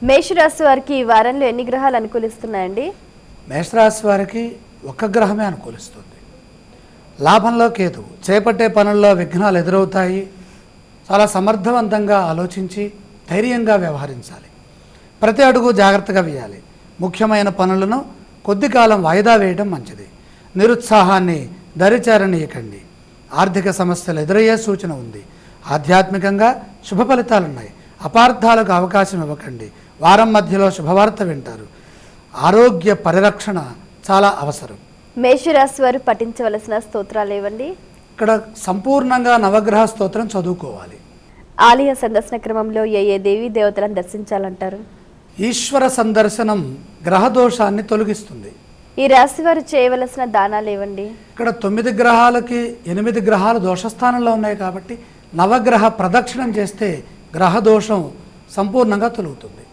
మేషరాశి వారికి ఈ వారంలో ఎన్ని గ్రహాలు అనుకూలిస్తున్నాయండి? మేషరాశి వారికి ఒక్క గ్రహమే అనుకూలిస్తుంది. లాభంలో కేతు. చేపట్టే పనుల్లో విఘ్నాలు ఎదురవుతాయి. చాలా సమర్థవంతంగా ఆలోచించి ధైర్యంగా వ్యవహరించాలి. ప్రతి అడుగు జాగ్రత్తగా వేయాలి. ముఖ్యమైన పనులను కొద్ది కాలం వాయిదా వేయడం మంచిది. నిరుత్సాహాన్ని దరిచేరనీయకండి. ఆర్థిక సమస్యలు ఎదురయ్యే సూచన ఉంది. ఆధ్యాత్మికంగా శుభ ఫలితాలున్నాయి. అపార్థాలకు అవకాశం ఇవ్వకండి. వారం మధ్యలో శుభవార్త వింటారు. ఆరోగ్య పరిరక్షణ చాలా అవసరం. మేషరాశి వారు పఠించవలసిన స్తోత్రాలు ఏవండి? ఇక్కడ సంపూర్ణంగా నవగ్రహ స్తోత్రం చదువుకోవాలి. ఆలయ సందర్శన క్రమంలో ఏ దేవీ దేవతలను దర్శించాలంటారు? ఈశ్వర సందర్శనం గ్రహదోషాన్ని తొలగిస్తుంది. ఈ రాశి వారు చేయవలసిన దానాలు ఏవండి? ఇక్కడ 9 గ్రహాలకి 8 గ్రహాలు దోషస్థానంలో ఉన్నాయి కాబట్టి నవగ్రహ ప్రదక్షిణం చేస్తే గ్రహదోషం సంపూర్ణంగా తొలుగుతుంది.